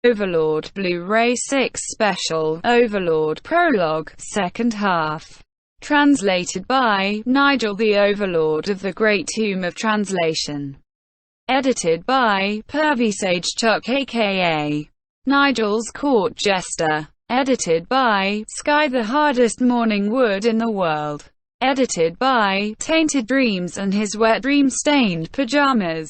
Overlord Blu-ray 6 Special, Overlord Prologue, Second Half. Translated by Nigel, the Overlord of the Great Tomb of Translation. Edited by Pervisage Chuck aka Nigel's Court Jester. Edited by Sky, the hardest morning wood in the world. Edited by Tainted Dreams and his wet dream-stained pajamas.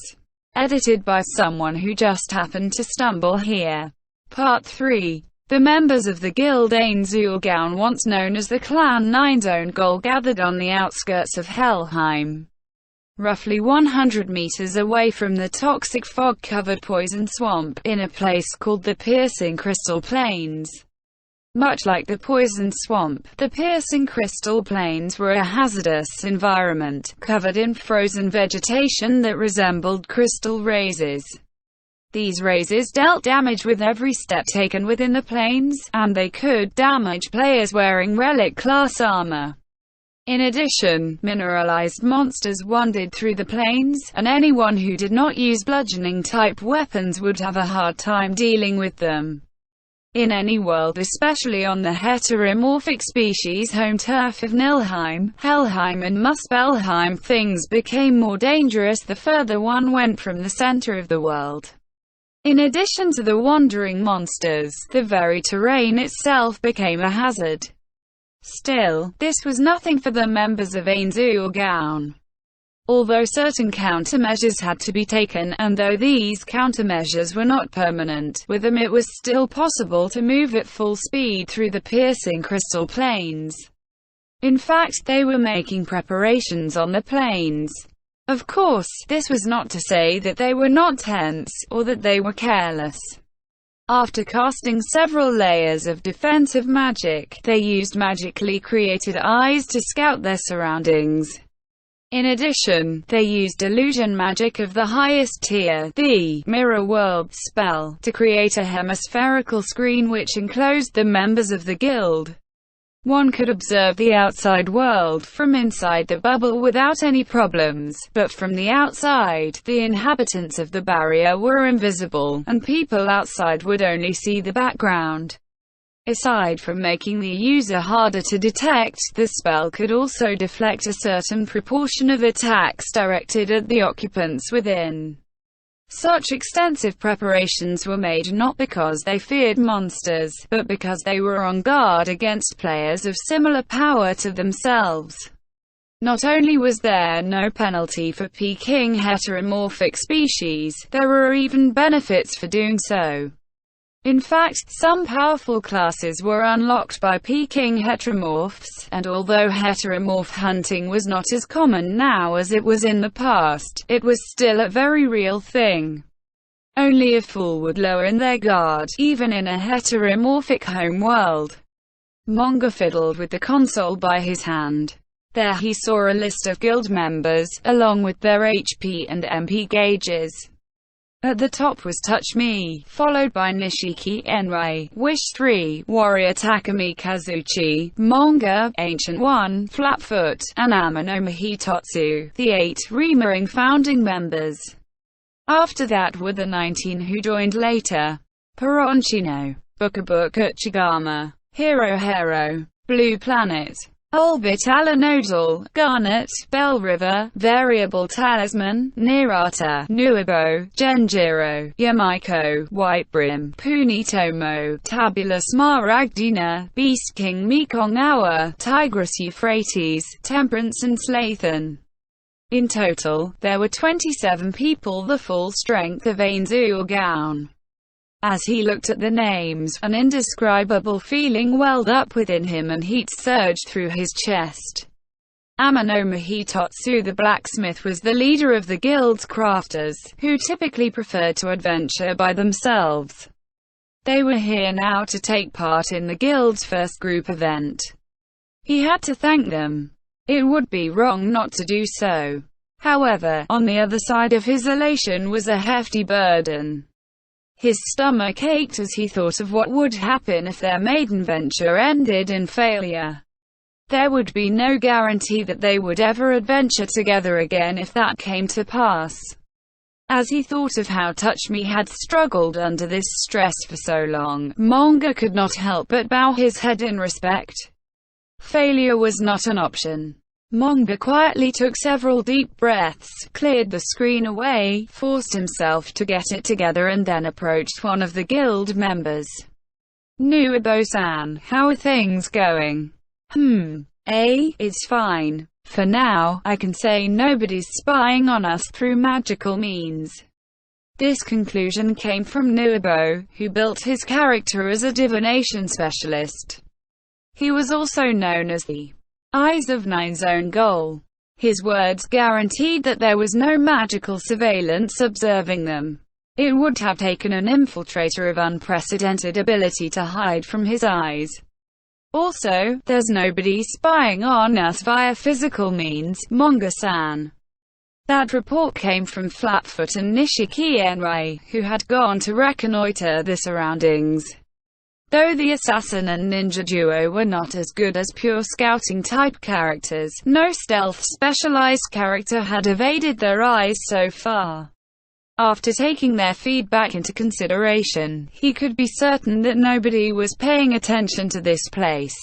Edited by someone who just happened to stumble here. Part 3. The members of the guild Ainzulgaun, once known as the Clan Nine's own goal, gathered on the outskirts of Helheim. Roughly 100 meters away from the toxic fog-covered poison swamp, in a place called the Piercing Crystal Plains. Much like the poison swamp, the Piercing Crystal Plains were a hazardous environment, covered in frozen vegetation that resembled crystal razors. These razors dealt damage with every step taken within the plains, and they could damage players wearing relic-class armor. In addition, mineralized monsters wandered through the plains, and anyone who did not use bludgeoning-type weapons would have a hard time dealing with them. In any world, especially on the heteromorphic species home turf of Nilheim, Helheim and Muspelheim, things became more dangerous the further one went from the center of the world. In addition to the wandering monsters, the very terrain itself became a hazard. Still, this was nothing for the members of Ainzulgaun. Although certain countermeasures had to be taken, and though these countermeasures were not permanent, with them it was still possible to move at full speed through the Piercing Crystal Plains. In fact, they were making preparations on the plains. Of course, this was not to say that they were not tense, or that they were careless. After casting several layers of defensive magic, they used magically created eyes to scout their surroundings. In addition, they used illusion magic of the highest tier, the Mirror World spell, to create a hemispherical screen which enclosed the members of the guild. One could observe the outside world from inside the bubble without any problems, but from the outside, the inhabitants of the barrier were invisible, and people outside would only see the background. Aside from making the user harder to detect, the spell could also deflect a certain proportion of attacks directed at the occupants within. Such extensive preparations were made not because they feared monsters, but because they were on guard against players of similar power to themselves. Not only was there no penalty for peaking heteromorphic species, there were even benefits for doing so. In fact, some powerful classes were unlocked by peaking heteromorphs, and although heteromorph hunting was not as common now as it was in the past, it was still a very real thing. Only a fool would lower their guard, even in a heteromorphic home world. Monga fiddled with the console by his hand. There he saw a list of guild members, along with their HP and MP gauges. At the top was Touch Me, followed by Nishiki Enrei, Wish 3, Warrior Takumi Kazuchi, Monga, Ancient One, Flatfoot, and Amano Mahitotsu, the 8 Rimering founding members. After that were the 19 who joined later: Peroncino, Bookabuk Uchigama, Hero, Blue Planet, Ulbit Alanodal, Garnet, Bell River, Variable Talisman, Nirata, Nuibo, Genjiro, Yamaiko, White Brim, Punitomo, Tabula Smaragdina, Beast King Mekong Hour, Tigris Euphrates, Temperance and Slathan. In total, there were 27 people, the full strength of Ainzulgaun. As he looked at the names, an indescribable feeling welled up within him and heat surged through his chest. Amano Mahitotsu the blacksmith was the leader of the guild's crafters, who typically preferred to adventure by themselves. They were here now to take part in the guild's first group event. He had to thank them. It would be wrong not to do so. However, on the other side of his elation was a hefty burden. His stomach ached as he thought of what would happen if their maiden venture ended in failure. There would be no guarantee that they would ever adventure together again if that came to pass. As he thought of how Touch Me had struggled under this stress for so long, Manga could not help but bow his head in respect. Failure was not an option. Manga quietly took several deep breaths, cleared the screen away, forced himself to get it together and then approached one of the guild members. "Nuibo-san, how are things going?" It's fine. For now, I can say nobody's spying on us through magical means." This conclusion came from Nuibo, who built his character as a divination specialist. He was also known as the Eyes of Nine's own goal. His words guaranteed that there was no magical surveillance observing them. It would have taken an infiltrator of unprecedented ability to hide from his eyes. Also, there's nobody spying on us via physical means, Manga-san. That report came from Flatfoot and Nishiki Enrai, who had gone to reconnoiter the surroundings. Though the assassin and ninja duo were not as good as pure scouting-type characters, no stealth-specialized character had evaded their eyes so far. After taking their feedback into consideration, he could be certain that nobody was paying attention to this place.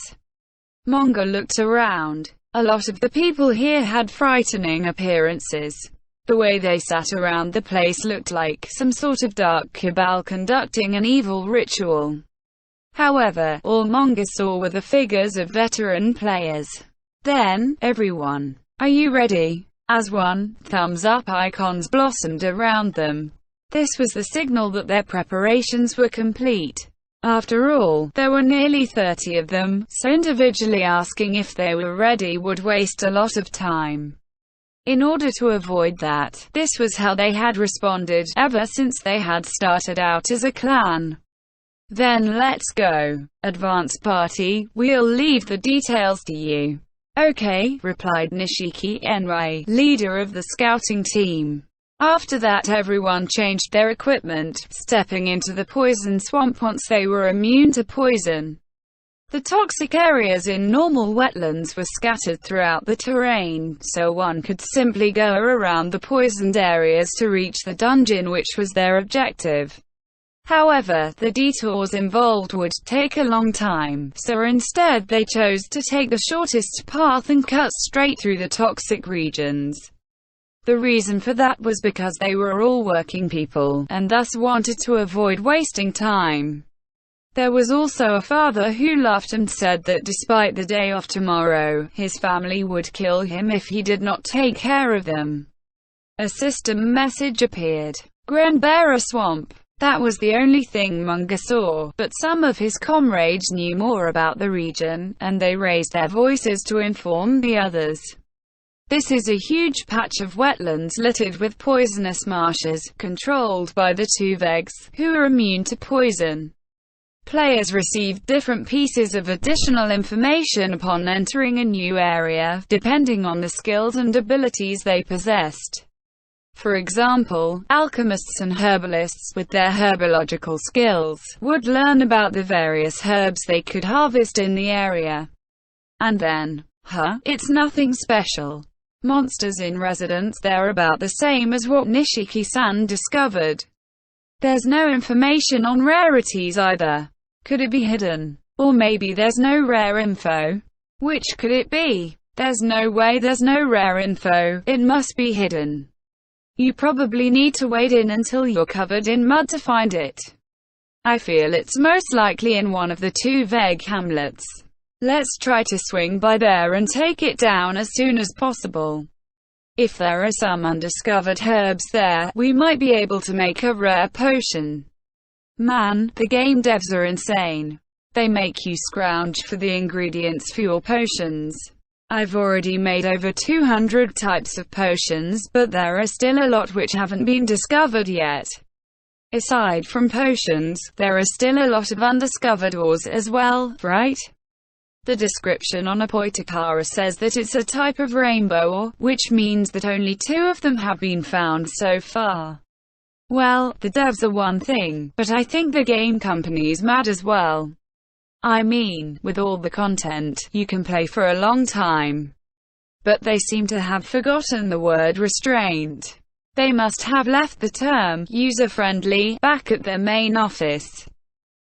Manga looked around. A lot of the people here had frightening appearances. The way they sat around the place looked like some sort of dark cabal conducting an evil ritual. However, all Manga saw were the figures of veteran players. Then, "Everyone, are you ready?" As one, thumbs-up icons blossomed around them. This was the signal that their preparations were complete. After all, there were nearly 30 of them, so individually asking if they were ready would waste a lot of time. In order to avoid that, this was how they had responded, ever since they had started out as a clan. "Then let's go. Advance party, we'll leave the details to you." "Okay," replied Nishiki Enrai, leader of the scouting team. After that everyone changed their equipment, stepping into the poison swamp once they were immune to poison. The toxic areas in normal wetlands were scattered throughout the terrain, so one could simply go around the poisoned areas to reach the dungeon, which was their objective. However, the detours involved would take a long time, so instead they chose to take the shortest path and cut straight through the toxic regions. The reason for that was because they were all working people, and thus wanted to avoid wasting time. There was also a father who laughed and said that despite the day off tomorrow, his family would kill him if he did not take care of them. A system message appeared. Grenbera Swamp. That was the only thing Manga saw, but some of his comrades knew more about the region, and they raised their voices to inform the others. This is a huge patch of wetlands littered with poisonous marshes, controlled by the two Vegs, who are immune to poison. Players received different pieces of additional information upon entering a new area, depending on the skills and abilities they possessed. For example, alchemists and herbalists, with their herbological skills, would learn about the various herbs they could harvest in the area. And then, it's nothing special. Monsters in residence there about the same as what Nishiki-san discovered. There's no information on rarities either. Could it be hidden? Or maybe there's no rare info? Which could it be? There's no way there's no rare info, it must be hidden. You probably need to wade in until you're covered in mud to find it. I feel it's most likely in one of the two Veg hamlets. Let's try to swing by there and take it down as soon as possible. If there are some undiscovered herbs there, we might be able to make a rare potion. Man, the game devs are insane. They make you scrounge for the ingredients for your potions. I've already made over 200 types of potions, but there are still a lot which haven't been discovered yet. Aside from potions, there are still a lot of undiscovered ores as well, right? The description on Apotekara says that it's a type of rainbow ore, which means that only 2 of them have been found so far. Well, the devs are one thing, but I think the game company's mad as well. I mean, with all the content, you can play for a long time. But they seem to have forgotten the word restraint. They must have left the term user-friendly back at their main office.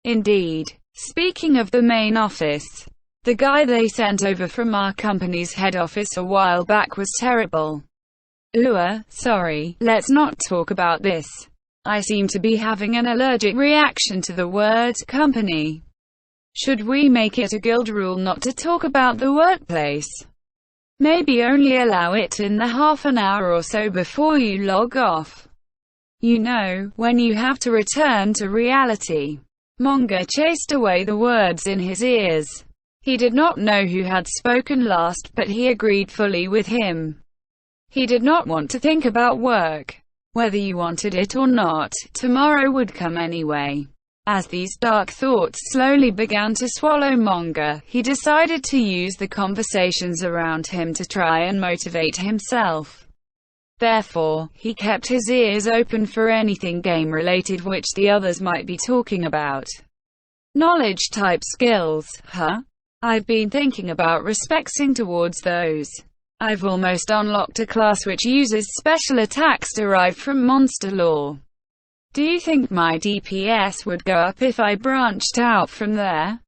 Indeed. Speaking of the main office, the guy they sent over from our company's head office a while back was terrible. Sorry, let's not talk about this. I seem to be having an allergic reaction to the word company. Should we make it a guild rule not to talk about the workplace? Maybe only allow it in the half an hour or so before you log off. You know, when you have to return to reality. Manga chased away the words in his ears. He did not know who had spoken last, but he agreed fully with him. He did not want to think about work. Whether you wanted it or not, tomorrow would come anyway. As these dark thoughts slowly began to swallow Manga, he decided to use the conversations around him to try and motivate himself. Therefore, he kept his ears open for anything game-related which the others might be talking about. Knowledge-type skills, huh? I've been thinking about respecting towards those. I've almost unlocked a class which uses special attacks derived from monster lore. Do you think my DPS would go up if I branched out from there?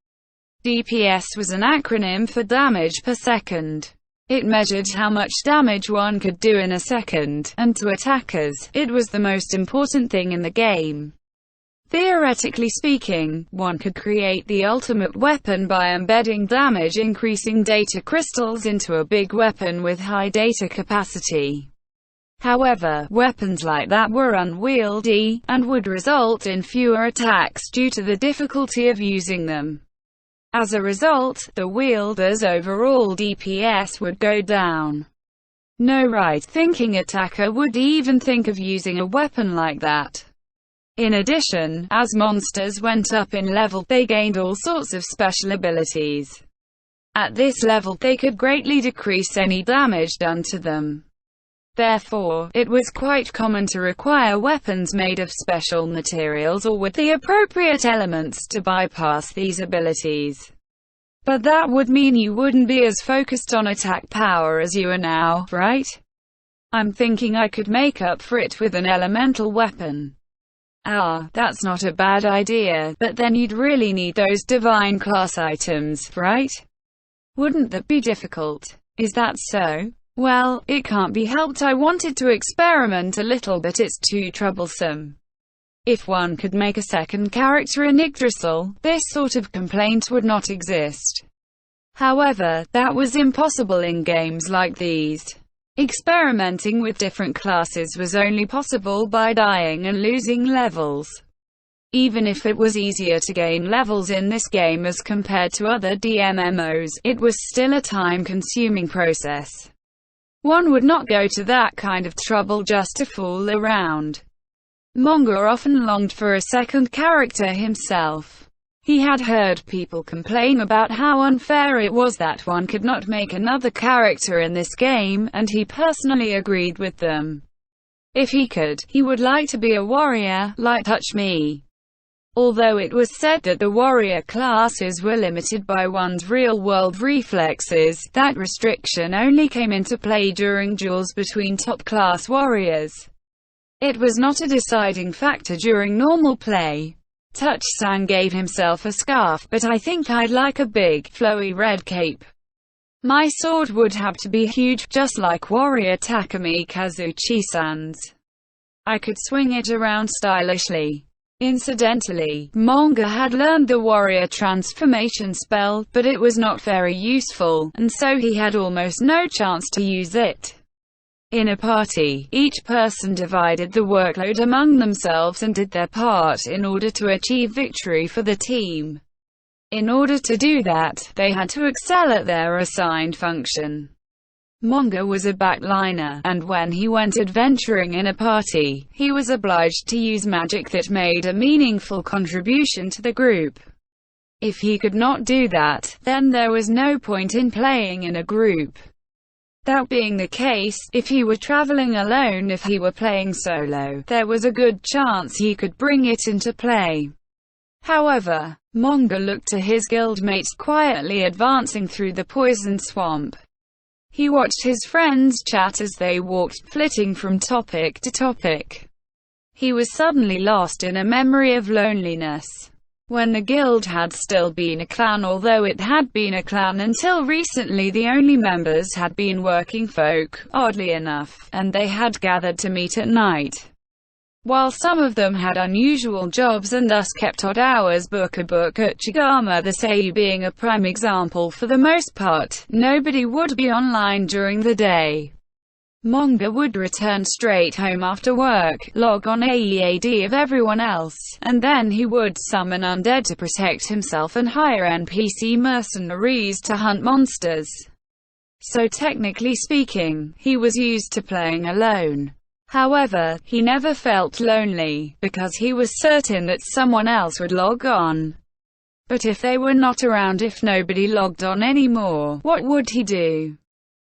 DPS was an acronym for damage per second. It measured how much damage one could do in a second, and to attackers, it was the most important thing in the game. Theoretically speaking, one could create the ultimate weapon by embedding damage-increasing data crystals into a big weapon with high data capacity. However, weapons like that were unwieldy, and would result in fewer attacks due to the difficulty of using them. As a result, the wielder's overall DPS would go down. No right-thinking attacker would even think of using a weapon like that. In addition, as monsters went up in level, they gained all sorts of special abilities. At this level, they could greatly decrease any damage done to them. Therefore, it was quite common to require weapons made of special materials or with the appropriate elements to bypass these abilities. But that would mean you wouldn't be as focused on attack power as you are now, right? I'm thinking I could make up for it with an elemental weapon. That's not a bad idea, but then you'd really need those divine class items, right? Wouldn't that be difficult? Is that so? Well, it can't be helped. I wanted to experiment a little, but it's too troublesome. If one could make a second character in Yggdrasil, this sort of complaint would not exist. However, that was impossible in games like these. Experimenting with different classes was only possible by dying and losing levels. Even if it was easier to gain levels in this game as compared to other DMMOs, it was still a time-consuming process. One would not go to that kind of trouble just to fool around. Manga often longed for a second character himself. He had heard people complain about how unfair it was that one could not make another character in this game, and he personally agreed with them. If he could, he would like to be a warrior, like Touch Me. Although it was said that the warrior classes were limited by one's real-world reflexes, that restriction only came into play during duels between top-class warriors. It was not a deciding factor during normal play. Touch-san gave himself a scarf, but I think I'd like a big, flowy red cape. My sword would have to be huge, just like warrior Takumi Kazuchi-san's. I could swing it around stylishly. Incidentally, Manga had learned the warrior transformation spell, but it was not very useful, and so he had almost no chance to use it. In a party, each person divided the workload among themselves and did their part in order to achieve victory for the team. In order to do that, they had to excel at their assigned function. Manga was a backliner, and when he went adventuring in a party, he was obliged to use magic that made a meaningful contribution to the group. If he could not do that, then there was no point in playing in a group. That being the case, if he were traveling alone, if he were playing solo, there was a good chance he could bring it into play. However, Manga looked to his guildmates quietly advancing through the poison swamp. He watched his friends chat as they walked, flitting from topic to topic. He was suddenly lost in a memory of loneliness. When the guild had still been a clan, although it had been a clan until recently, the only members had been working folk, oddly enough, and they had gathered to meet at night. While some of them had unusual jobs and thus kept odd hours, book at Chigama the Seiyu being a prime example, for the most part, nobody would be online during the day. Manga would return straight home after work, log on AEAD of everyone else, and then he would summon undead to protect himself and hire NPC mercenaries to hunt monsters. So technically speaking, he was used to playing alone. However, he never felt lonely, because he was certain that someone else would log on. But if they were not around, if nobody logged on anymore, what would he do?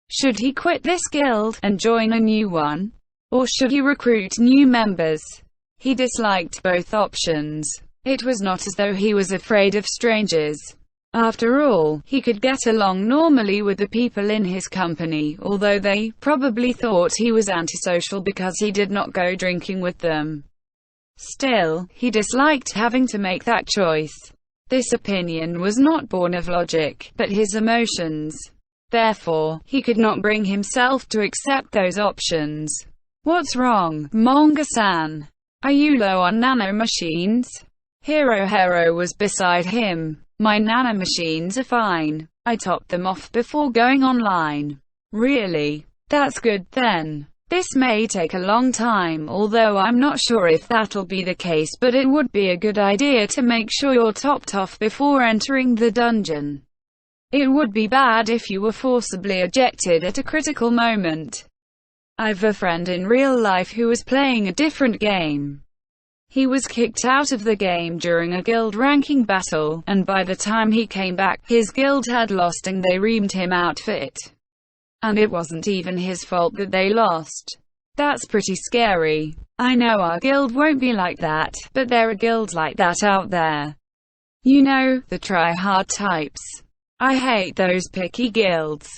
Should he quit this guild and join a new one? Or should he recruit new members? He disliked both options. It was not as though he was afraid of strangers. After all, he could get along normally with the people in his company, although they probably thought he was antisocial because he did not go drinking with them. Still, he disliked having to make that choice. This opinion was not born of logic, but his emotions. Therefore, he could not bring himself to accept those options. What's wrong, Manga-san? Are you low on nanomachines? Hero was beside him. My nanomachines are fine. I topped them off before going online. Really? That's good then. This may take a long time, although I'm not sure if that'll be the case, but it would be a good idea to make sure you're topped off before entering the dungeon. It would be bad if you were forcibly ejected at a critical moment. I've a friend in real life who was playing a different game. He was kicked out of the game during a guild ranking battle, and by the time he came back, his guild had lost and they reamed him out for it. And it wasn't even his fault that they lost. That's pretty scary. I know our guild won't be like that, but there are guilds like that out there. You know, the try-hard types. I hate those picky guilds.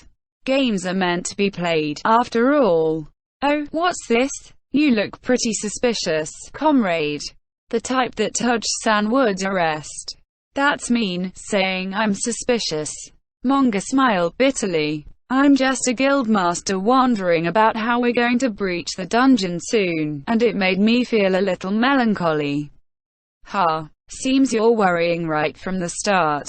Games are meant to be played, after all. Oh, what's this? You look pretty suspicious, comrade. The type that Tudge-san would arrest. That's mean, saying I'm suspicious. Manga smiled bitterly. I'm just a guild master wondering about how we're going to breach the dungeon soon, and it made me feel a little melancholy. Ha. Seems you're worrying right from the start.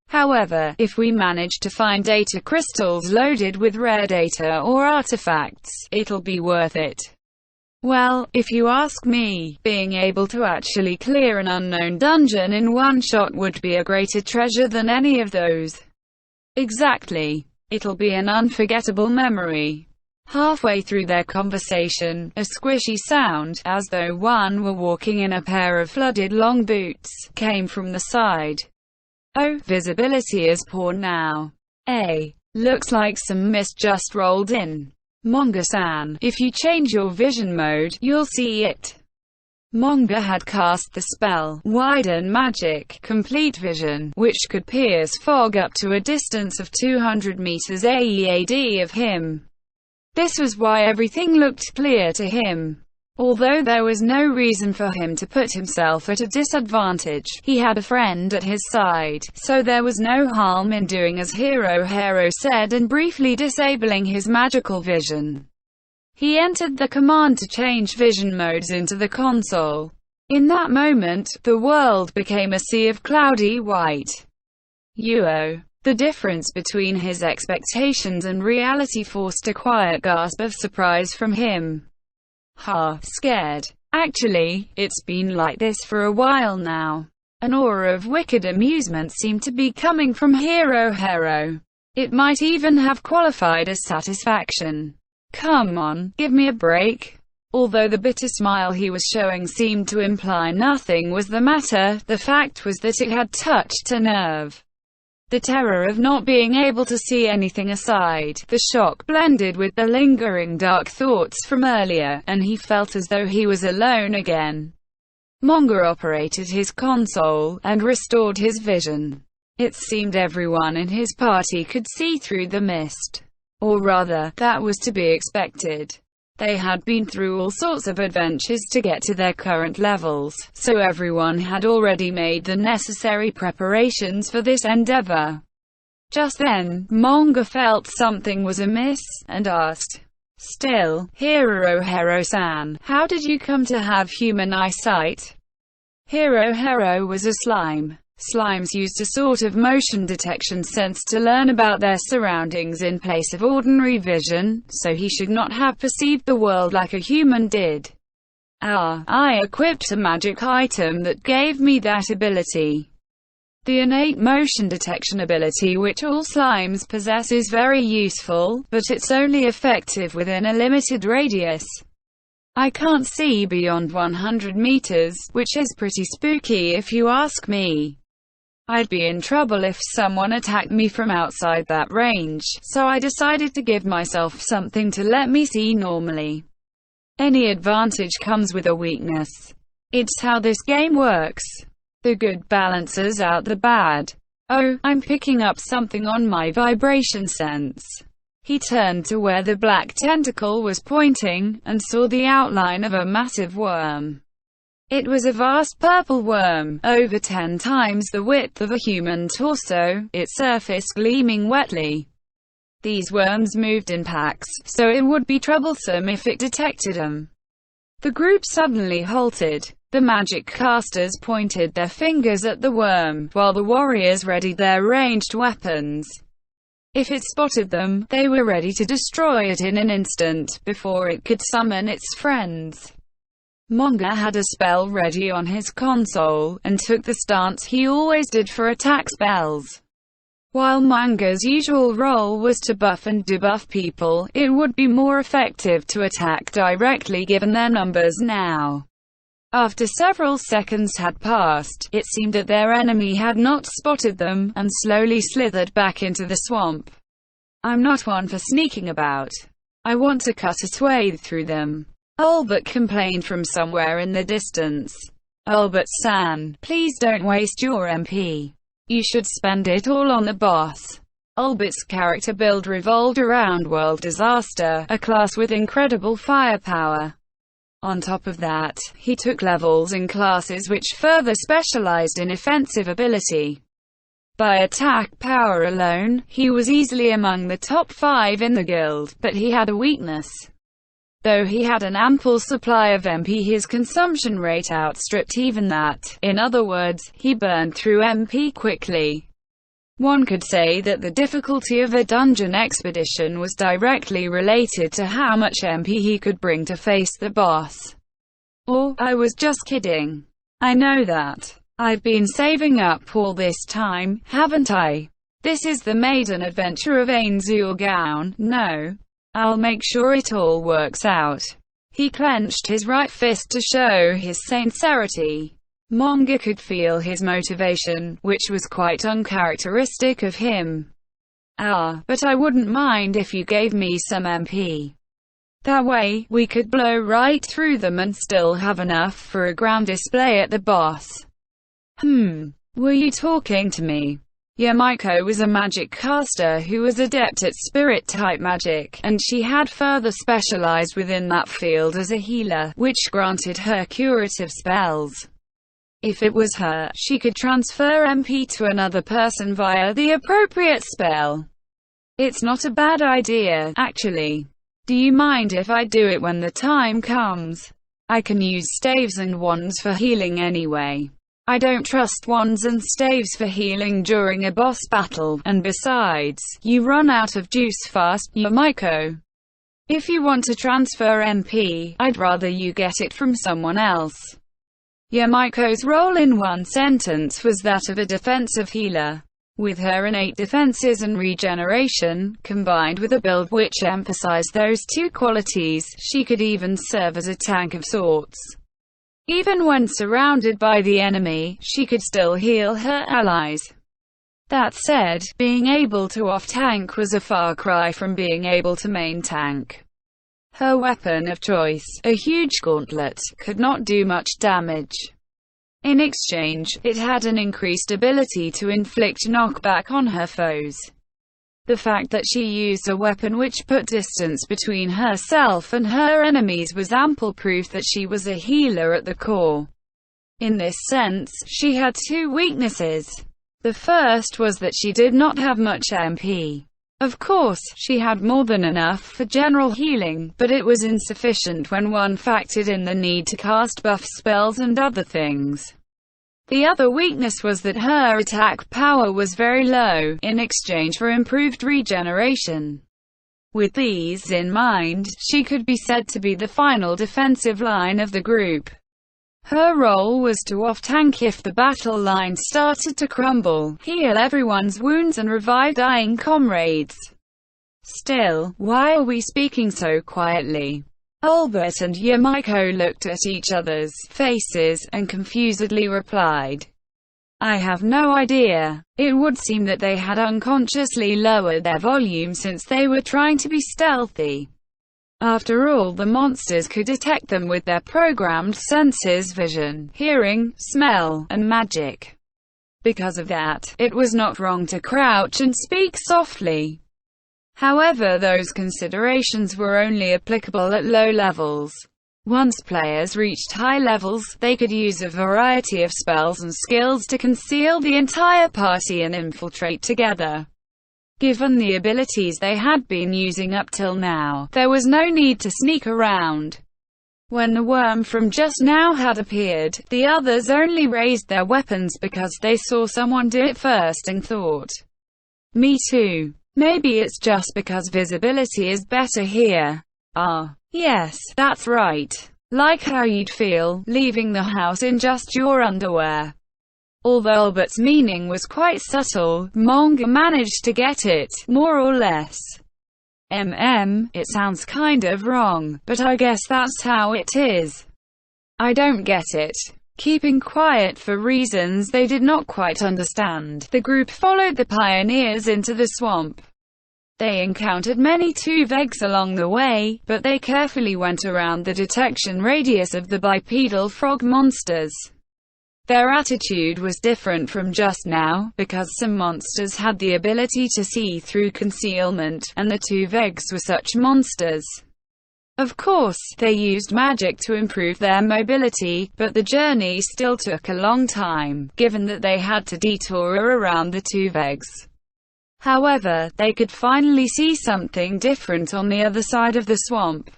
However, if we manage to find data crystals loaded with rare data or artifacts, it'll be worth it. Well, if you ask me, being able to actually clear an unknown dungeon in one shot would be a greater treasure than any of those. Exactly. It'll be an unforgettable memory. Halfway through their conversation, a squishy sound, as though one were walking in a pair of flooded long boots, came from the side. Oh, visibility is poor now. Looks like some mist just rolled in. Manga-san, if you change your vision mode, you'll see it. Manga had cast the spell, Widen Magic, Complete Vision, which could pierce fog up to a distance of 200 meters AEAD of him. This was why everything looked clear to him. Although there was no reason for him to put himself at a disadvantage, he had a friend at his side, so there was no harm in doing as Hero said and briefly disabling his magical vision. He entered the command to change vision modes into the console. In that moment, the world became a sea of cloudy white. The difference between his expectations and reality forced a quiet gasp of surprise from him. Scared. Actually, it's been like this for a while now. An aura of wicked amusement seemed to be coming from Hero. It might even have qualified as satisfaction. Come on, give me a break. Although the bitter smile he was showing seemed to imply nothing was the matter, the fact was that it had touched a nerve. The terror of not being able to see anything aside, the shock blended with the lingering dark thoughts from earlier, and he felt as though he was alone again. Manga operated his console, and restored his vision. It seemed everyone in his party could see through the mist. Or rather, that was to be expected. They had been through all sorts of adventures to get to their current levels, so everyone had already made the necessary preparations for this endeavor. Just then, Manga felt something was amiss, and asked, "Still, Hero-san, how did you come to have human eyesight?" Hero was a slime. Slimes used a sort of motion detection sense to learn about their surroundings in place of ordinary vision, so he should not have perceived the world like a human did. I equipped a magic item that gave me that ability. The innate motion detection ability which all slimes possess is very useful, but it's only effective within a limited radius. I can't see beyond 100 meters, which is pretty spooky if you ask me. I'd be in trouble if someone attacked me from outside that range, so I decided to give myself something to let me see normally. Any advantage comes with a weakness. It's how this game works. The good balances out the bad. Oh, I'm picking up something on my vibration sense. He turned to where the black tentacle was pointing, and saw the outline of a massive worm. It was a vast purple worm, over 10 times the width of a human torso, its surface gleaming wetly. These worms moved in packs, so it would be troublesome if it detected them. The group suddenly halted. The magic casters pointed their fingers at the worm, while the warriors readied their ranged weapons. If it spotted them, they were ready to destroy it in an instant, before it could summon its friends. Manga had a spell ready on his console, and took the stance he always did for attack spells. While Manga's usual role was to buff and debuff people, it would be more effective to attack directly given their numbers now. After several seconds had passed, it seemed that their enemy had not spotted them, and slowly slithered back into the swamp. I'm not one for sneaking about. I want to cut a swathe through them. Albert complained from somewhere in the distance. Albert-san, please don't waste your MP. You should spend it all on the boss. Albert's character build revolved around World Disaster, a class with incredible firepower. On top of that, he took levels in classes which further specialized in offensive ability. By attack power alone, he was easily among the top 5 in the guild, but he had a weakness. Though he had an ample supply of MP, his consumption rate outstripped even that. In other words, he burned through MP quickly. One could say that the difficulty of a dungeon expedition was directly related to how much MP he could bring to face the boss. Or, I was just kidding. I know that. I've been saving up all this time, haven't I? This is the maiden adventure of Ainzul Gown, no. I'll make sure it all works out. He clenched his right fist to show his sincerity. Manga could feel his motivation, which was quite uncharacteristic of him. But I wouldn't mind if you gave me some MP. That way, we could blow right through them and still have enough for a grand display at the boss. Were you talking to me? Yamiko was a magic caster who was adept at spirit-type magic, and she had further specialized within that field as a healer, which granted her curative spells. If it was her, she could transfer MP to another person via the appropriate spell. It's not a bad idea, actually. Do you mind if I do it when the time comes? I can use staves and wands for healing anyway. I don't trust wands and staves for healing during a boss battle, and besides, you run out of juice fast, Yamiko. If you want to transfer MP, I'd rather you get it from someone else. Yamiko's role in one sentence was that of a defensive healer. With her innate defenses and regeneration, combined with a build which emphasized those two qualities, she could even serve as a tank of sorts. Even when surrounded by the enemy, she could still heal her allies. That said, being able to off-tank was a far cry from being able to main tank. Her weapon of choice, a huge gauntlet, could not do much damage. In exchange, it had an increased ability to inflict knockback on her foes. The fact that she used a weapon which put distance between herself and her enemies was ample proof that she was a healer at the core. In this sense, she had two weaknesses. The first was that she did not have much MP. Of course, she had more than enough for general healing, but it was insufficient when one factored in the need to cast buff spells and other things. The other weakness was that her attack power was very low, in exchange for improved regeneration. With these in mind, she could be said to be the final defensive line of the group. Her role was to off-tank if the battle line started to crumble, heal everyone's wounds and revive dying comrades. Still, why are we speaking so quietly? Albert and Yamiko looked at each other's faces, and confusedly replied, "I have no idea." It would seem that they had unconsciously lowered their volume since they were trying to be stealthy. After all, the monsters could detect them with their programmed senses: vision, hearing, smell, and magic. Because of that, it was not wrong to crouch and speak softly. However, those considerations were only applicable at low levels. Once players reached high levels, they could use a variety of spells and skills to conceal the entire party and infiltrate together. Given the abilities they had been using up till now, there was no need to sneak around. When the worm from just now had appeared, the others only raised their weapons because they saw someone do it first and thought, "Me too. Maybe it's just because visibility is better here." Ah, yes, that's right. Like how you'd feel, leaving the house in just your underwear. Although Albert's meaning was quite subtle, Manga managed to get it, more or less. It sounds kind of wrong, but I guess that's how it is. I don't get it. Keeping quiet for reasons they did not quite understand, the group followed the pioneers into the swamp. They encountered many Tuvegs along the way, but they carefully went around the detection radius of the bipedal frog monsters. Their attitude was different from just now, because some monsters had the ability to see through concealment, and the Tuvegs were such monsters. Of course, they used magic to improve their mobility, but the journey still took a long time, given that they had to detour around the Tuvegs. However, they could finally see something different on the other side of the swamp.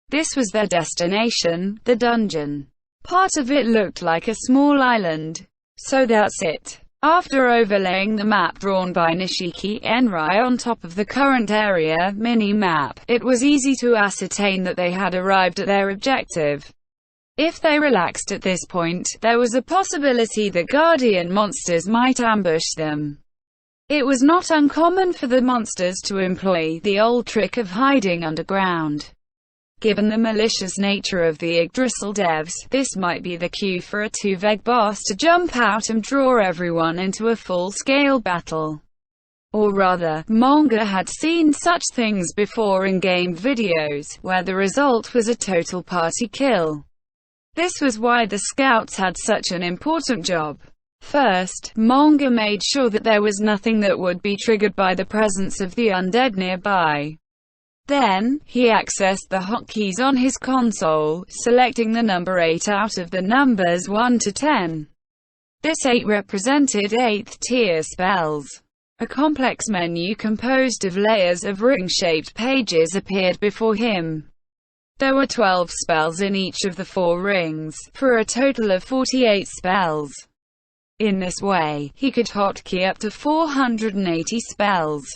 This was their destination, the dungeon. Part of it looked like a small island. So that's it. After overlaying the map drawn by Nishiki Enrai on top of the current area mini-map, it was easy to ascertain that they had arrived at their objective. If they relaxed at this point, there was a possibility that guardian monsters might ambush them. It was not uncommon for the monsters to employ the old trick of hiding underground. Given the malicious nature of the Yggdrasil devs, this might be the cue for a Tuveg boss to jump out and draw everyone into a full-scale battle. Or rather, Manga had seen such things before in game videos, where the result was a total party kill. This was why the scouts had such an important job. First, Manga made sure that there was nothing that would be triggered by the presence of the undead nearby. Then, he accessed the hotkeys on his console, selecting the number 8 out of the numbers 1 to 10. This 8 represented 8th tier spells. A complex menu composed of layers of ring-shaped pages appeared before him. There were 12 spells in each of the 4 rings, for a total of 48 spells. In this way, he could hotkey up to 480 spells.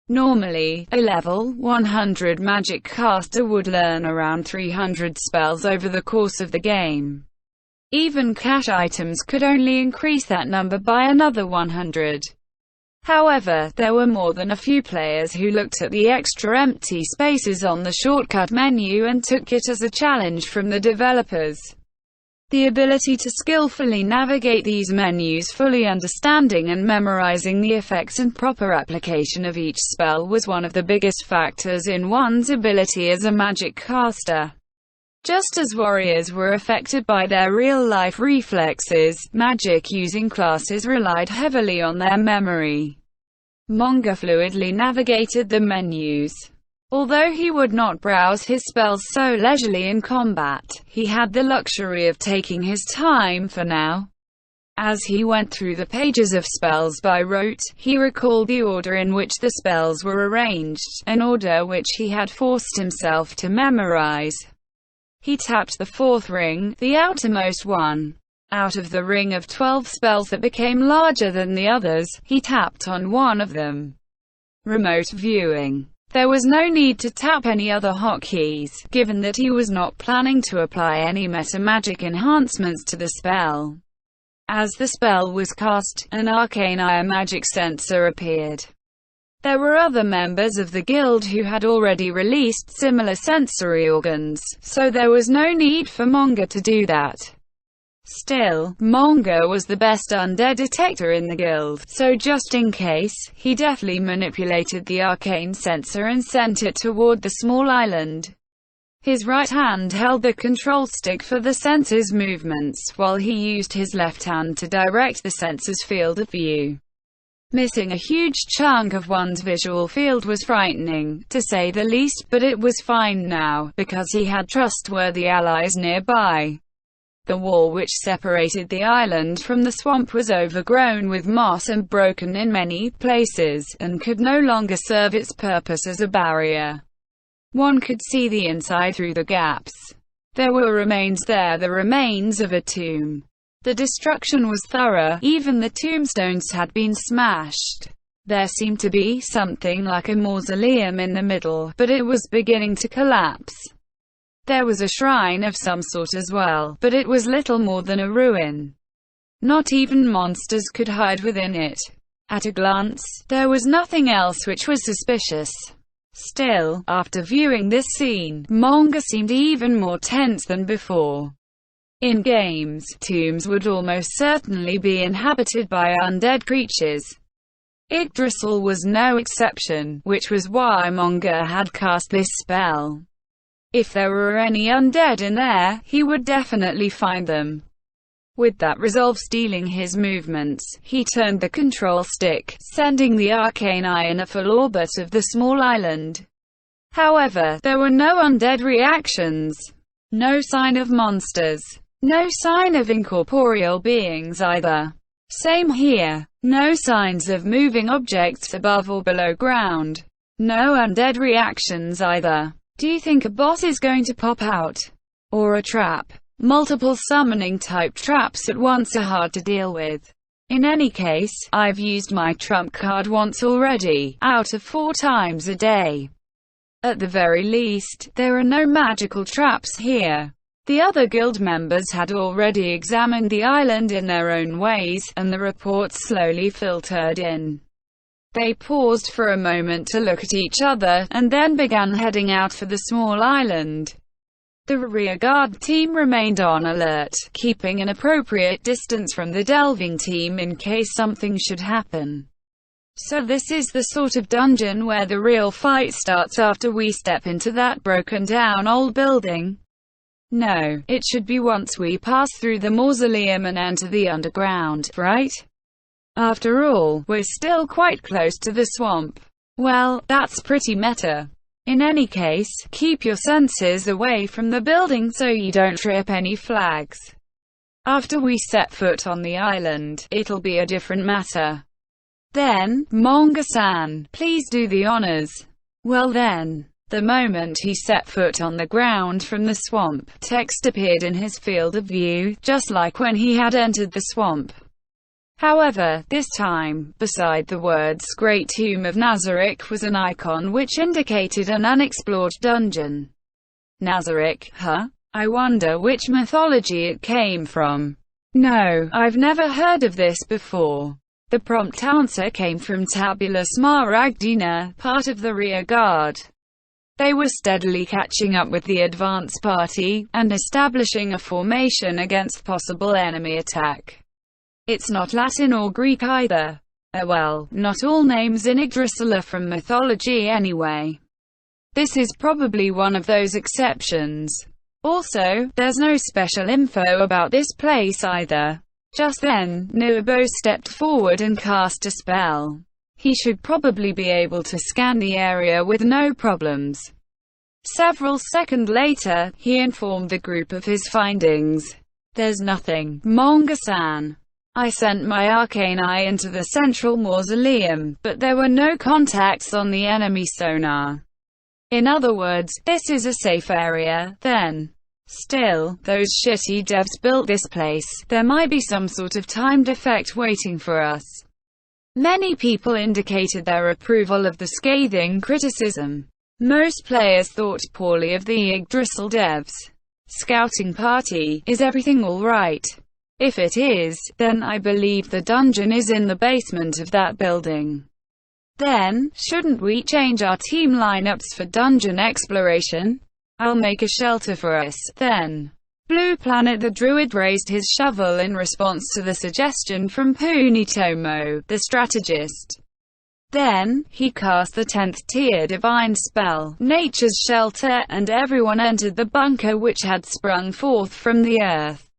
Normally, a level 100 magic caster would learn around 300 spells over the course of the game. Even cache items could only increase that number by another 100. However, there were more than a few players who looked at the extra empty spaces on the shortcut menu and took it as a challenge from the developers. The ability to skillfully navigate these menus, fully understanding and memorizing the effects and proper application of each spell was one of the biggest factors in one's ability as a magic caster. Just as warriors were affected by their real-life reflexes, magic-using classes relied heavily on their memory. Manga fluidly navigated the menus. Although he would not browse his spells so leisurely in combat, he had the luxury of taking his time for now. As he went through the pages of spells by rote, he recalled the order in which the spells were arranged, an order which he had forced himself to memorize. He tapped the fourth ring, the outermost one. Out of the ring of 12 spells that became larger than the others, he tapped on one of them. Remote viewing. There was no need to tap any other hotkeys, given that he was not planning to apply any meta-magic enhancements to the spell. As the spell was cast, an arcane eye magic sensor appeared. There were other members of the guild who had already released similar sensory organs, so there was no need for Manga to do that. Still, Manga was the best undead detector in the guild, so just in case, he deftly manipulated the arcane sensor and sent it toward the small island. His right hand held the control stick for the sensor's movements, while he used his left hand to direct the sensor's field of view. Missing a huge chunk of one's visual field was frightening, to say the least, but it was fine now, because he had trustworthy allies nearby. The wall which separated the island from the swamp was overgrown with moss and broken in many places, and could no longer serve its purpose as a barrier. One could see the inside through the gaps. There were remains there, the remains of a tomb. The destruction was thorough, even the tombstones had been smashed. There seemed to be something like a mausoleum in the middle, but it was beginning to collapse. There was a shrine of some sort as well, but it was little more than a ruin. Not even monsters could hide within it. At a glance, there was nothing else which was suspicious. Still, after viewing this scene, Manga seemed even more tense than before. In games, tombs would almost certainly be inhabited by undead creatures. Yggdrasil was no exception, which was why Manga had cast this spell. If there were any undead in there, he would definitely find them. With that resolve stealing his movements, he turned the control stick, sending the arcane eye in a full orbit of the small island. However, there were no undead reactions. No sign of monsters. No sign of incorporeal beings either. Same here. No signs of moving objects above or below ground. No undead reactions either. Do you think a boss is going to pop out? Or a trap? Multiple summoning type traps at once are hard to deal with. In any case, I've used my trump card once already, out of 4 times a day. At the very least, there are no magical traps here. The other guild members had already examined the island in their own ways, and the reports slowly filtered in. They paused for a moment to look at each other, and then began heading out for the small island. The rearguard team remained on alert, keeping an appropriate distance from the delving team in case something should happen. So this is the sort of dungeon where the real fight starts after we step into that broken-down old building? No, it should be once we pass through the mausoleum and enter the underground, right? After all, we're still quite close to the swamp. Well, that's pretty meta. In any case, keep your senses away from the building so you don't trip any flags. After we set foot on the island, it'll be a different matter. Then, Manga-san, please do the honors. Well then. The moment he set foot on the ground from the swamp, text appeared in his field of view, just like when he had entered the swamp. However, this time, beside the words Great Tomb of Nazarick was an icon which indicated an unexplored dungeon. Nazarick, huh? I wonder which mythology it came from. No, I've never heard of this before. The prompt answer came from Tabula Smaragdina, part of the rear guard. They were steadily catching up with the advance party, and establishing a formation against possible enemy attack. It's not Latin or Greek either. Well, not all names in Yggdrasil are from mythology anyway. This is probably one of those exceptions. Also, there's no special info about this place either. Just then, Nuibo stepped forward and cast a spell. He should probably be able to scan the area with no problems. Several seconds later, he informed the group of his findings. There's nothing, Manga-san. I sent my arcane eye into the central mausoleum, but there were no contacts on the enemy sonar. In other words, this is a safe area, then. Still, those shitty devs built this place. There might be some sort of timed effect waiting for us. Many people indicated their approval of the scathing criticism. Most players thought poorly of the Yggdrasil devs. Scouting party, is everything alright? If it is, then I believe the dungeon is in the basement of that building. Then, shouldn't we change our team lineups for dungeon exploration? I'll make a shelter for us, then. Blue Planet the Druid raised his shovel in response to the suggestion from Punitomo, the strategist. Then, he cast the 10th tier divine spell, Nature's Shelter, and everyone entered the bunker which had sprung forth from the earth.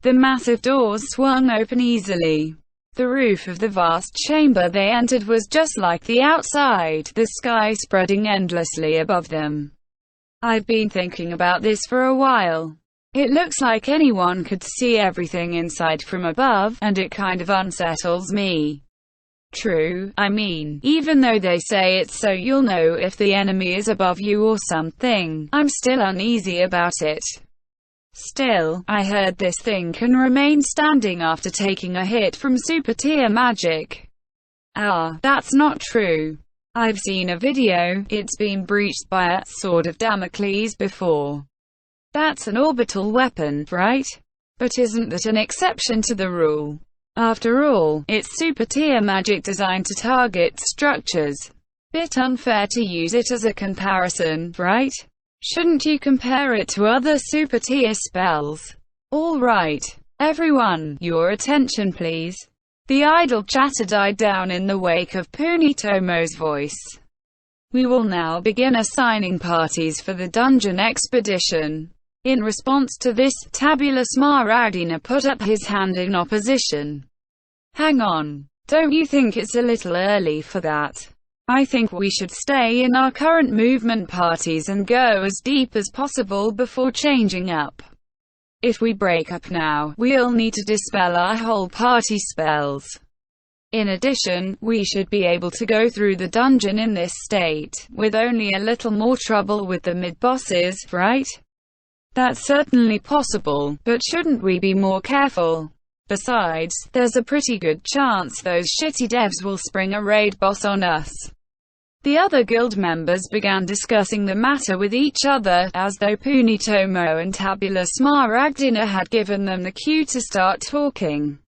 The massive doors swung open easily. The roof of the vast chamber they entered was just like the outside, the sky spreading endlessly above them. I've been thinking about this for a while. It looks like anyone could see everything inside from above, and it kind of unsettles me. True, I mean, even though they say it's so you'll know if the enemy is above you or something, I'm still uneasy about it. Still, I heard this thing can remain standing after taking a hit from super tier magic. Ah, that's not true. I've seen a video, it's been breached by a Sword of Damocles before. That's an orbital weapon, right? But isn't that an exception to the rule? After all, it's super tier magic designed to target structures. Bit unfair to use it as a comparison, right? Shouldn't you compare it to other super tier spells? All right. Everyone, your attention please. The idle chatter died down in the wake of Punitomo's voice. We will now begin assigning parties for the dungeon expedition. In response to this, Tabula Smaragdina put up his hand in opposition. Hang on. Don't you think it's a little early for that? I think we should stay in our current movement parties and go as deep as possible before changing up. If we break up now, we'll need to dispel our whole party spells. In addition, we should be able to go through the dungeon in this state, with only a little more trouble with the mid-bosses, right? That's certainly possible, but shouldn't we be more careful? Besides, there's a pretty good chance those shitty devs will spring a raid boss on us. The other guild members began discussing the matter with each other, as though Punitomo and Tabula Smaragdina had given them the cue to start talking.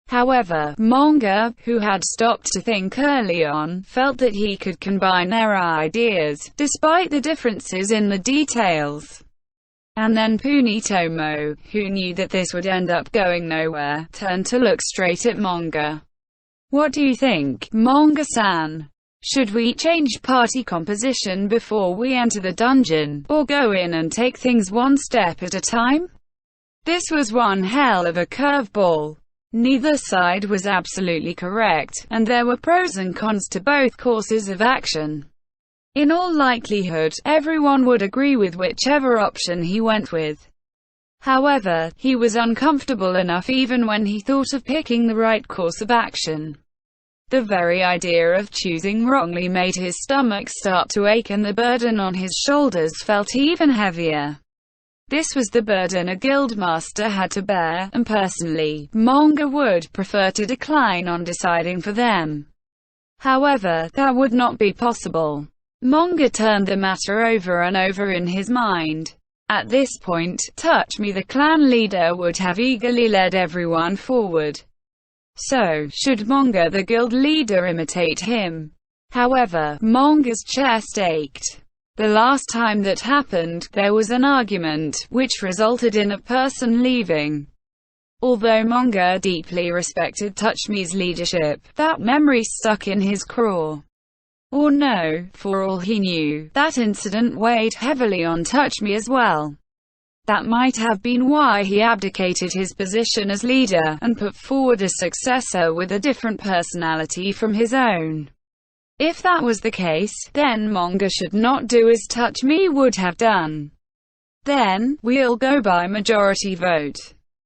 However, Manga, who had stopped to think early on, felt that he could combine their ideas, despite the differences in the details. And then Punitomo, who knew that this would end up going nowhere, turned to look straight at Manga. What do you think, Manga-san? Should we change party composition before we enter the dungeon, or go in and take things one step at a time? This was one hell of a curveball. Neither side was absolutely correct, and there were pros and cons to both courses of action. In all likelihood, everyone would agree with whichever option he went with. However, he was uncomfortable enough even when he thought of picking the right course of action. The very idea of choosing wrongly made his stomach start to ache and the burden on his shoulders felt even heavier. This was the burden a guildmaster had to bear, and personally, Manga would prefer to decline on deciding for them. However, that would not be possible. Manga turned the matter over and over in his mind. At this point, Touch Me the clan leader would have eagerly led everyone forward. So, should Manga the guild leader imitate him? However, Manga's chest ached. The last time that happened, there was an argument, which resulted in a person leaving. Although Manga deeply respected Touch Me's leadership, that memory stuck in his craw. Or no, for all he knew, that incident weighed heavily on Touch Me as well. That might have been why he abdicated his position as leader, and put forward a successor with a different personality from his own. If that was the case, then manga should not do as Touch Me would have done. Then, we'll go by majority vote.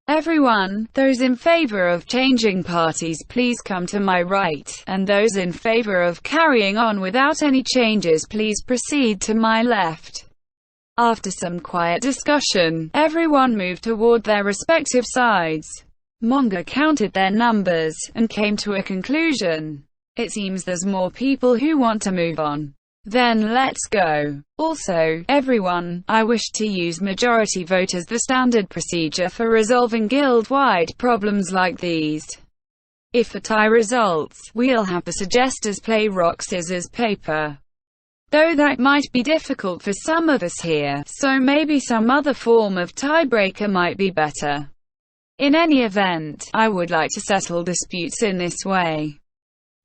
Everyone, those in favor of changing parties please come to my right, and those in favor of carrying on without any changes please proceed to my left. After some quiet discussion, everyone moved toward their respective sides. Manga counted their numbers, and came to a conclusion. It seems there's more people who want to move on. Then let's go. Also, everyone, I wish to use majority vote as the standard procedure for resolving guild-wide problems like these. If a tie results, we'll have the suggestors play rock, scissors, paper. Though that might be difficult for some of us here, so maybe some other form of tiebreaker might be better. In any event, I would like to settle disputes in this way.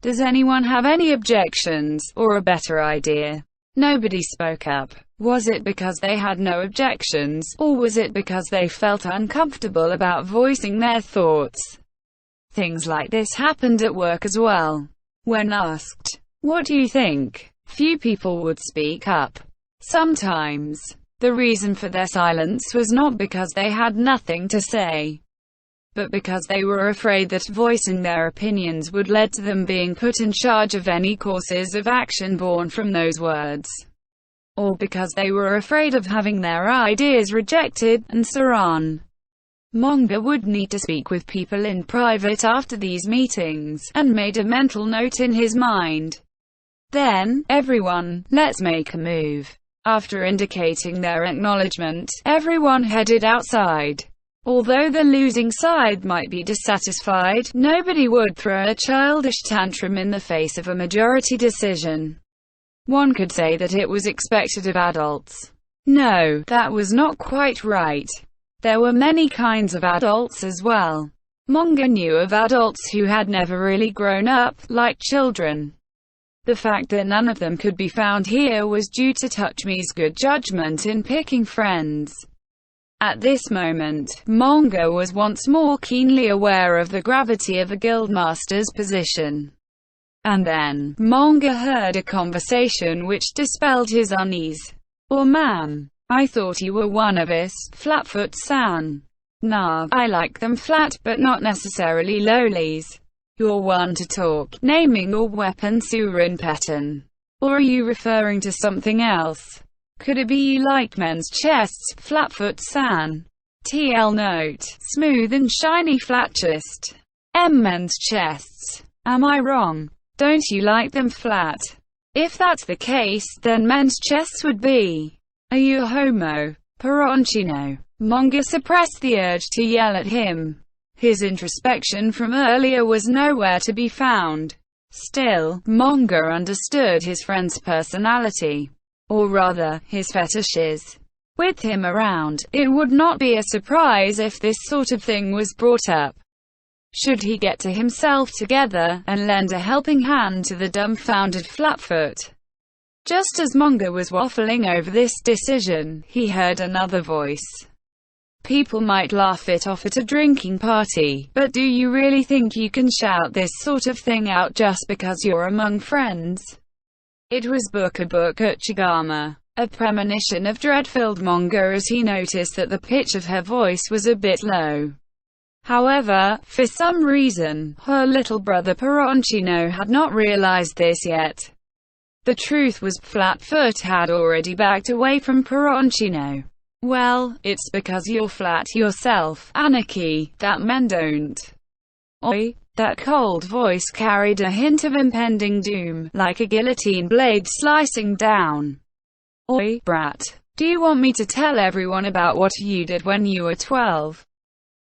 Does anyone have any objections, or a better idea? Nobody spoke up. Was it because they had no objections, or was it because they felt uncomfortable about voicing their thoughts? Things like this happened at work as well. When asked, "What do you think?" few people would speak up. Sometimes, the reason for their silence was not because they had nothing to say, but because they were afraid that voicing their opinions would lead to them being put in charge of any courses of action born from those words. Or because they were afraid of having their ideas rejected, and so on. Manga would need to speak with people in private after these meetings, and made a mental note in his mind. Then, everyone, let's make a move. After indicating their acknowledgement, everyone headed outside. Although the losing side might be dissatisfied, nobody would throw a childish tantrum in the face of a majority decision. One could say that it was expected of adults. No, that was not quite right. There were many kinds of adults as well. Manga knew of adults who had never really grown up, like children. The fact that none of them could be found here was due to Touch Me's good judgment in picking friends. At this moment, Manga was once more keenly aware of the gravity of a guildmaster's position. And then, Manga heard a conversation which dispelled his unease. "Oh man, I thought you were one of us, Flatfoot-san. Nah, I like them flat, but not necessarily lowlies. You're one to talk, naming your weapon Surin-Petten. Or are you referring to something else? Could it be you like men's chests, Flatfoot-san? TL note, smooth and shiny flat chest. Men's chests. Am I wrong? Don't you like them flat? If that's the case, then men's chests would be. Are you a homo? Peroncino." Manga suppressed the urge to yell at him. His introspection from earlier was nowhere to be found. Still, Manga understood his friend's personality. Or rather, his fetishes. With him around, it would not be a surprise if this sort of thing was brought up. Should he get to himself together, and lend a helping hand to the dumbfounded Flatfoot? Just as Manga was waffling over this decision, he heard another voice. "People might laugh it off at a drinking party, but do you really think you can shout this sort of thing out just because you're among friends?" It was Buka Uchigama. A premonition of dread filled Manga as he noticed that the pitch of her voice was a bit low. However, for some reason, her little brother Peroncino had not realized this yet. The truth was, Flatfoot had already backed away from Peroncino. "Well, it's because you're flat yourself, Anarchy, that men don't." Oi! That cold voice carried a hint of impending doom, like a guillotine blade slicing down. "Oi, brat. Do you want me to tell everyone about what you did when you were 12?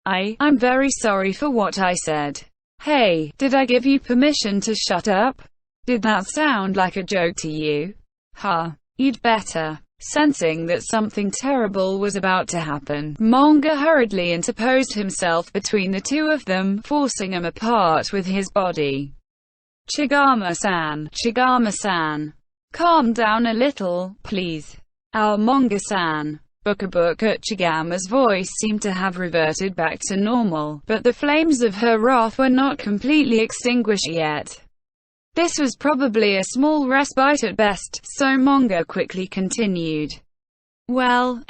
I'm very sorry for what I said. Hey, did I give you permission to shut up? Did that sound like a joke to you? Ha, you'd better." Sensing that something terrible was about to happen, Manga hurriedly interposed himself between the two of them, forcing them apart with his body. Chigama-san, calm down a little, please. Our Manga-san." Buka Uchigama's voice seemed to have reverted back to normal, but the flames of her wrath were not completely extinguished yet. This was probably a small respite at best, so manga quickly continued. Well,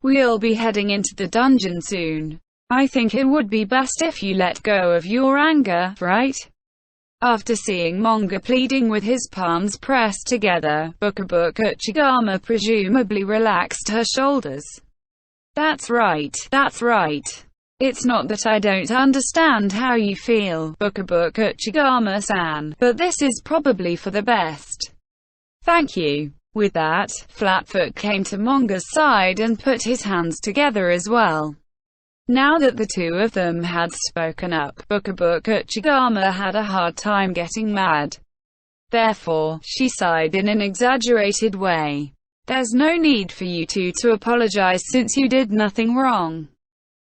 we'll be heading into the dungeon soon. I think it would be best if you let go of your anger, right? After seeing manga pleading with his palms pressed together, Uchigama presumably relaxed her shoulders. That's right. It's not that I don't understand how you feel, Uchigama-san, but this is probably for the best. Thank you. With that, Flatfoot came to Manga's side and put his hands together as well. Now that the two of them had spoken up, Uchigama had a hard time getting mad. Therefore, she sighed in an exaggerated way. There's no need for you two to apologize since you did nothing wrong.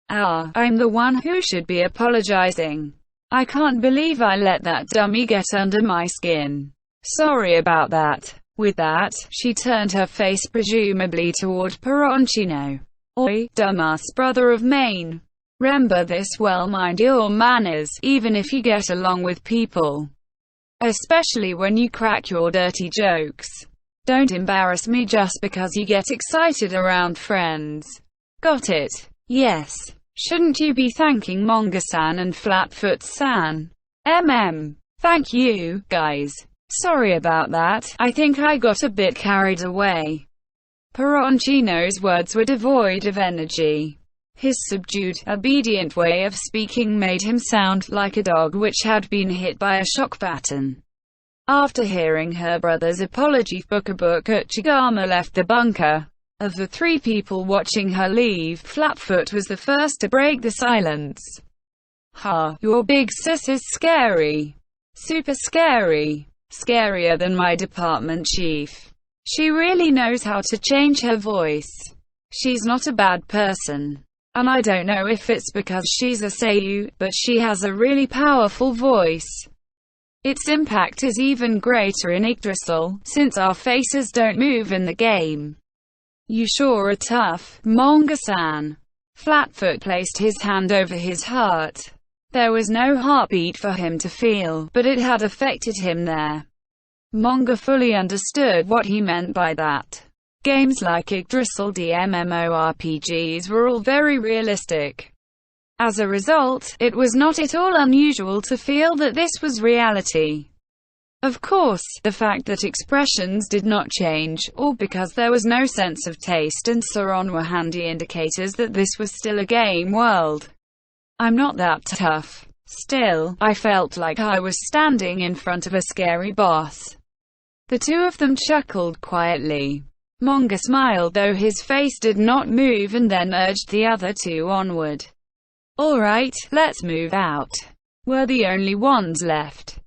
I'm the one who should be apologizing. I can't believe I let that dummy get under my skin. Sorry about that. With that, she turned her face presumably toward Peroncino. Oi, dumbass brother of mine. Remember this well, mind your manners, even if you get along with people. Especially when you crack your dirty jokes. Don't embarrass me just because you get excited around friends. Got it? Yes. Shouldn't you be thanking Manga-san and Flatfoot-san? Thank you, guys. Sorry about that, I think I got a bit carried away. Peroncino's words were devoid of energy. His subdued, obedient way of speaking made him sound like a dog which had been hit by a shock baton. After hearing her brother's apology, Uchigama left the bunker. Of the three people watching her leave, Flatfoot was the first to break the silence. Your big sis is scary. Super scary. Scarier than my department chief. She really knows how to change her voice. She's not a bad person. And I don't know if it's because she's a seiyuu, but she has a really powerful voice. Its impact is even greater in Yggdrasil, since our faces don't move in the game. You sure are tough, Manga-san. Flatfoot placed his hand over his heart. There was no heartbeat for him to feel, but it had affected him there. Manga fully understood what he meant by that. Games like Yggdrasil MMORPGs were all very realistic. As a result, it was not at all unusual to feel that this was reality. Of course, the fact that expressions did not change, or because there was no sense of taste and so on, were handy indicators that this was still a game world. I'm not that tough. Still, I felt like I was standing in front of a scary boss. The two of them chuckled quietly. Manga smiled though his face did not move and then urged the other two onward. Alright, let's move out. We're the only ones left.